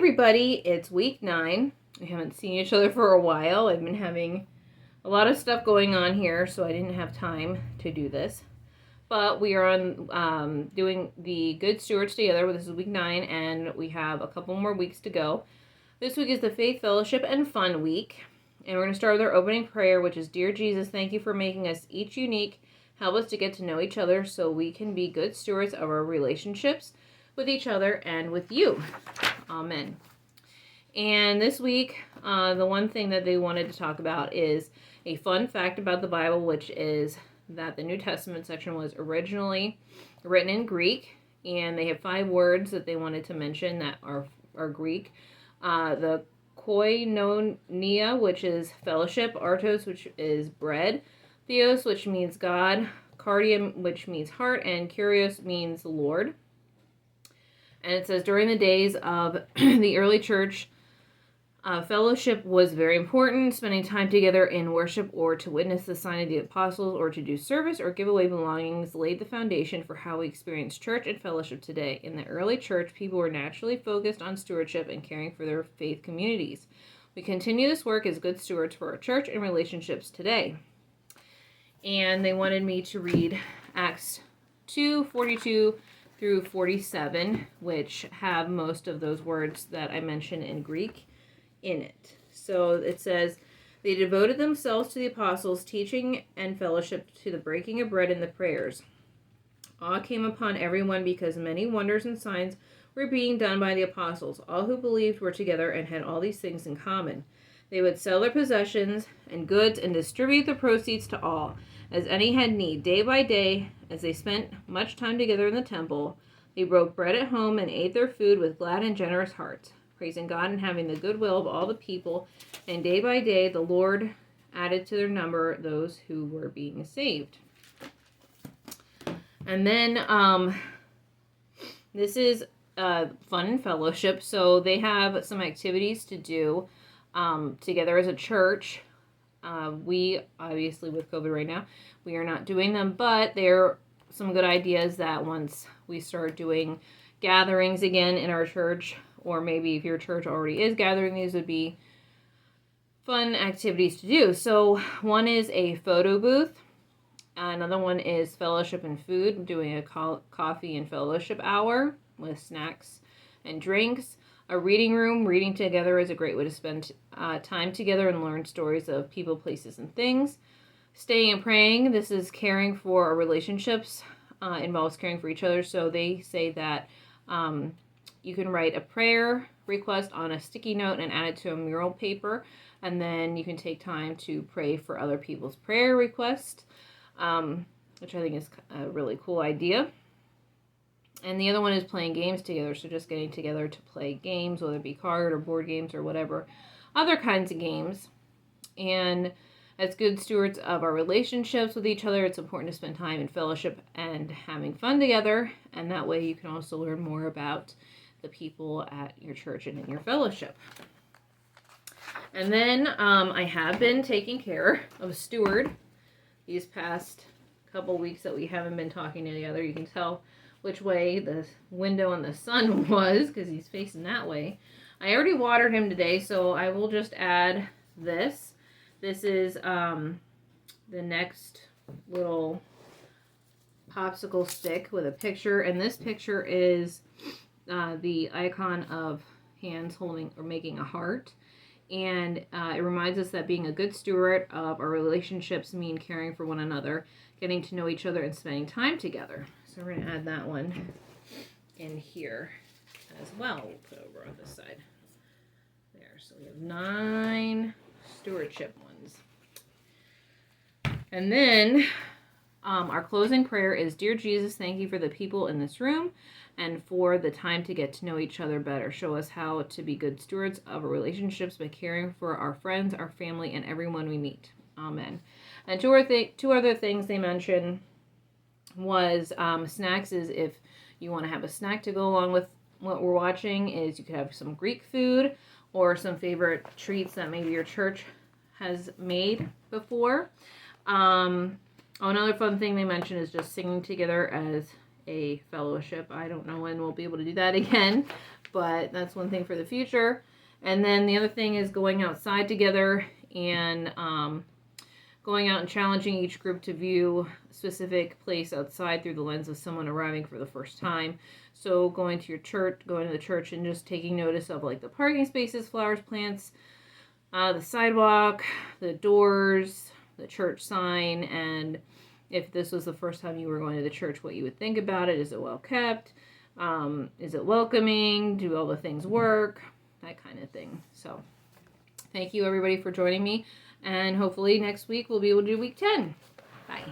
everybody, it's week 9. We haven't seen each other for a while. I've been having a lot of stuff going on here, so I didn't have time to do this. But we are on doing the Good Stewards together. This is week 9, and we have a couple more weeks to go. This week is the Faith, Fellowship, and Fun week. And we're going to start with our opening prayer, which is, Dear Jesus, thank you for making us each unique. Help us to get to know each other so we can be good stewards of our relationships with each other and with you. Amen. And this week, the one thing that they wanted to talk about is a fun fact about the Bible, which is that the New Testament section was originally written in Greek, and they have 5 words that they wanted to mention that are Greek. The koinonia, which is fellowship, artos, which is bread, theos, which means God, cardium, which means heart, and kurios means Lord. And it says, during the days of the early church, fellowship was very important. Spending time together in worship or to witness the sign of the apostles or to do service or give away belongings laid the foundation for how we experience church and fellowship today. In the early church, people were naturally focused on stewardship and caring for their faith communities. We continue this work as good stewards for our church and relationships today. And they wanted me to read Acts 2:42 through 47, which have most of those words that I mentioned in Greek in it. So it says, they devoted themselves to the apostles' teaching and fellowship, to the breaking of bread and the prayers. Awe came upon everyone because many wonders and signs were being done by the apostles. All who believed were together and had all these things in common. They would sell their possessions and goods and distribute the proceeds to all, as any had need. Day by day, as they spent much time together in the temple, they broke bread at home and ate their food with glad and generous hearts, praising God and having the goodwill of all the people. And day by day, the Lord added to their number those who were being saved. And then this is fun and fellowship. So they have some activities to do together as a church. We, obviously with COVID right now, we are not doing them, but they're some good ideas that once we start doing gatherings again in our church, or maybe if your church already is gathering, these would be fun activities to do. So one is a photo booth. Another one is fellowship and food, doing a coffee and fellowship hour with snacks and drinks. A reading room. Reading together is a great way to spend time together and learn stories of people, places, and things. Staying and praying. This is caring for our relationships. Involves caring for each other. So they say that you can write a prayer request on a sticky note and add it to a mural paper. And then you can take time to pray for other people's prayer requests, which I think is a really cool idea. And the other one is playing games together. So just getting together to play games, whether it be card or board games or whatever, other kinds of games. And as good stewards of our relationships with each other, it's important to spend time in fellowship and having fun together. And that way you can also learn more about the people at your church and in your fellowship. And then I have been taking care of Steward these past couple weeks that we haven't been talking together. You can tell which way the window and the sun was because he's facing that way. I already watered him today, so I will just add this. This is the next little popsicle stick with a picture, and this picture is the icon of hands holding or making a heart. And it reminds us that being a good steward of our relationships mean caring for one another, getting to know each other, and spending time together. So we're going to add that one in here as well. We'll put over on this side. There. So we have 9 stewardship ones. And then our closing prayer is, Dear Jesus, thank you for the people in this room and for the time to get to know each other better. Show us how to be good stewards of our relationships by caring for our friends, our family, and everyone we meet. Amen. And two other things they mentioned was snacks. Is if you want to have a snack to go along with what we're watching, is you could have some Greek food or some favorite treats that maybe your church has made before. Another fun thing they mentioned is just singing together as a fellowship. I don't know when we'll be able to do that again, but that's one thing for the future. And then the other thing is going outside together and going out and challenging each group to view a specific place outside through the lens of someone arriving for the first time. So going to the church and just taking notice of like the parking spaces, flowers, plants, the sidewalk, the doors, the church sign, and if this was the first time you were going to the church, what you would think about it. Is it well kept? Is it welcoming? Do all the things work? That kind of thing. So thank you everybody for joining me, and hopefully next week we'll be able to do week 10. Bye.